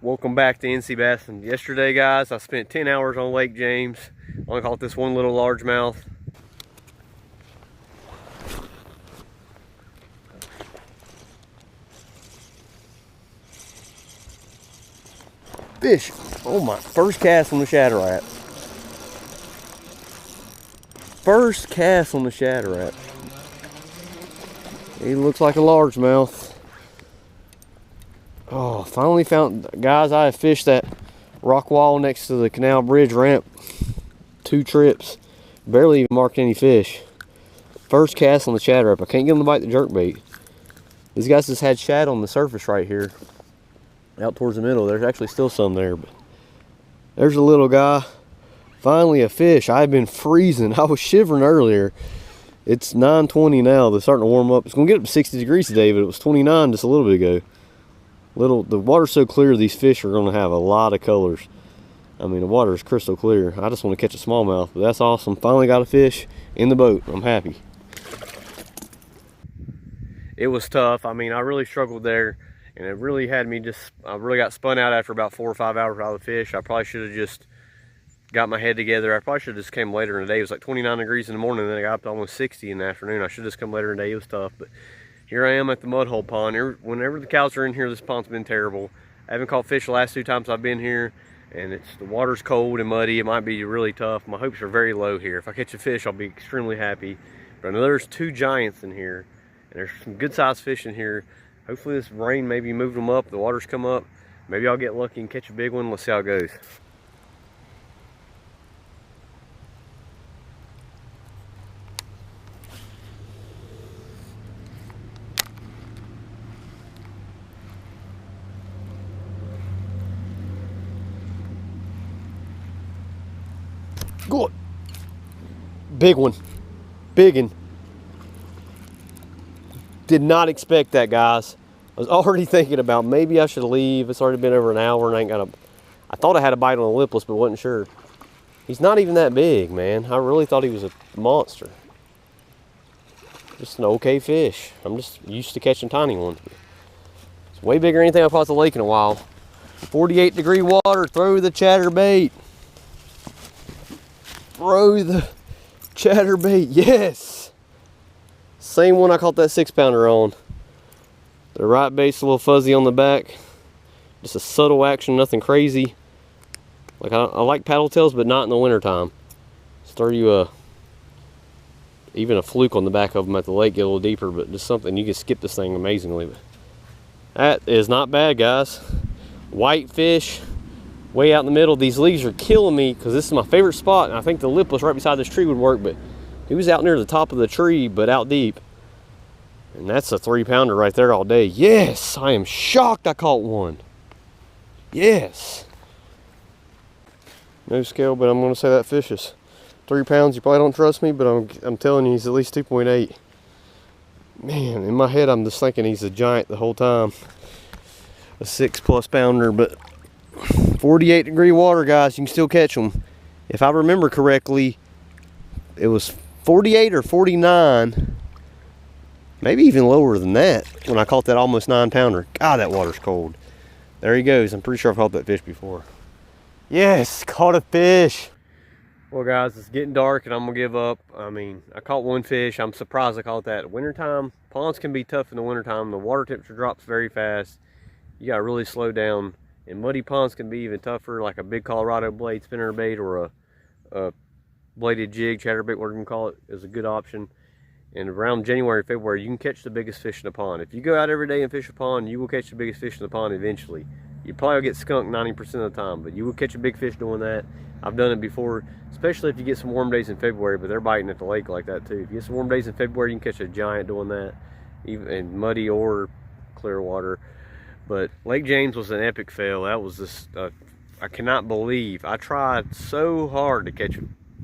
Welcome back to NC Bass. And yesterday, guys, I spent 10 hours on Lake James. Only caught this one little largemouth. Fish. Oh my, first cast on the shatter rat. First cast on the shatter rat. He looks like a largemouth. Oh, finally found, guys, I have fished that rock wall next to the canal bridge ramp 2 trips. Barely even marked any fish. First cast on the shatter rat. I can't get him to bite the jerkbait. These guys just had shad on the surface right here. Out towards the middle. There's actually still some there, but there's a little guy. Finally a fish. I've been freezing. I was shivering earlier. It's 9:20 now. They're starting to warm up. It's gonna get up to 60 degrees today, but it was 29 just a little bit ago. The water's so clear, these fish are gonna have a lot of colors. I mean, the water is crystal clear. I just want to catch a smallmouth, but that's awesome. Finally got a fish in the boat. I'm happy. It was tough. I mean, I really struggled there. And it really had me I really got spun out after about 4 or 5 hours out of the fish. I probably should have just got my head together. I probably should have just came later in the day. It was like 29 degrees in the morning, and then I got up to almost 60 in the afternoon. I should have just come later in the day. It was tough, but here I am at the mud hole pond. Whenever the cows are in here, this pond's been terrible. I haven't caught fish the last 2 times I've been here, and the water's cold and muddy. It might be really tough. My hopes are very low here. If I catch a fish, I'll be extremely happy. But I know there's 2 giants in here, and there's some good sized fish in here. Hopefully this rain maybe moved them up, the water's come up. Maybe I'll get lucky and catch a big one. Let's see how it goes. Good. Big one. Big one. Did not expect that, guys. I was already thinking about maybe I should leave. It's already been over an hour and I ain't got I thought I had a bite on the lipless, but wasn't sure. He's not even that big, man. I really thought he was a monster. Just an okay fish. I'm just used to catching tiny ones. It's way bigger than anything I've caught at the lake in a while. 48 degree water, throw the chatterbait. Throw the chatterbait, yes. Same one I caught that 6-pounder on. The right bait's a little fuzzy on the back. Just a subtle action, nothing crazy. Like I like paddle tails, but not in the wintertime. Just throw you even a fluke on the back of them at the lake, get a little deeper, but just something, you can skip this thing amazingly. But that is not bad, guys. White fish, way out in the middle. These leaves are killing me because this is my favorite spot, and I think the lipless right beside this tree would work, but he was out near the top of the tree, but out deep. And that's a 3-pounder right there all day. Yes, I am shocked I caught one. Yes. No scale, but I'm going to say that fish is 3 pounds. You probably don't trust me, but I'm telling you, he's at least 2.8. Man, in my head, I'm just thinking he's a giant the whole time. A 6+ pounder, but 48 degree water, guys, you can still catch them. If I remember correctly, it was 48 or 49, maybe even lower than that when I caught that almost 9-pounder. God, that water's cold. There he goes. I'm pretty sure I've caught that fish before. Yes, caught a fish. Well, guys, it's getting dark and I'm gonna give up. I mean, I caught one fish. I'm surprised I caught that. Wintertime, ponds can be tough in the wintertime. The water temperature drops very fast. You gotta really slow down. And muddy ponds can be even tougher, like a big Colorado blade spinnerbait or a bladed jig, chatterbait, whatever you can call it, is a good option. And around January, February, you can catch the biggest fish in the pond. If you go out every day and fish a pond, you will catch the biggest fish in the pond eventually. You probably will get skunked 90% of the time, but you will catch a big fish doing that. I've done it before, especially if you get some warm days in February, but they're biting at the lake like that too. If you get some warm days in February, you can catch a giant doing that, even in muddy or clear water. But Lake James was an epic fail. That was just, I cannot believe. I tried so hard to catch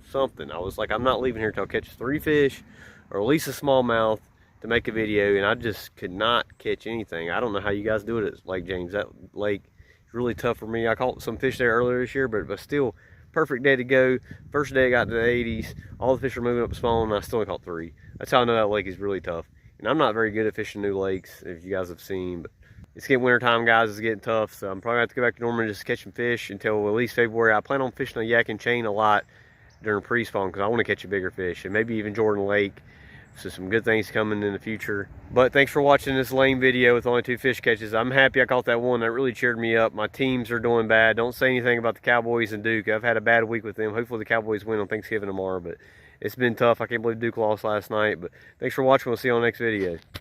something. I was like, I'm not leaving here till I catch 3 fish, or at least a smallmouth, to make a video, and I just could not catch anything. I don't know how you guys do it at Lake James. That lake is really tough for me. I caught some fish there earlier this year, but still, perfect day to go. First day I got to the 80s. All the fish are moving up small, and I still only caught 3. That's how I know that lake is really tough. And I'm not very good at fishing new lakes, if you guys have seen, but It's getting winter time, guys. It's getting tough, so I'm probably gonna have to go back to Norman and just catch some fish until at least February. I plan on fishing a yak and chain a lot during pre-spawn because I want to catch a bigger fish, and maybe even Jordan Lake. So some good things coming in the future. But thanks for watching this lame video with only 2 fish catches. I'm happy I caught that one. That really cheered me up. My teams are doing bad. Don't say anything about the Cowboys and Duke. I've had a bad week with them. Hopefully the Cowboys win on Thanksgiving tomorrow, but it's been tough. I can't believe Duke lost last night. But thanks for watching. We'll see you on the next video.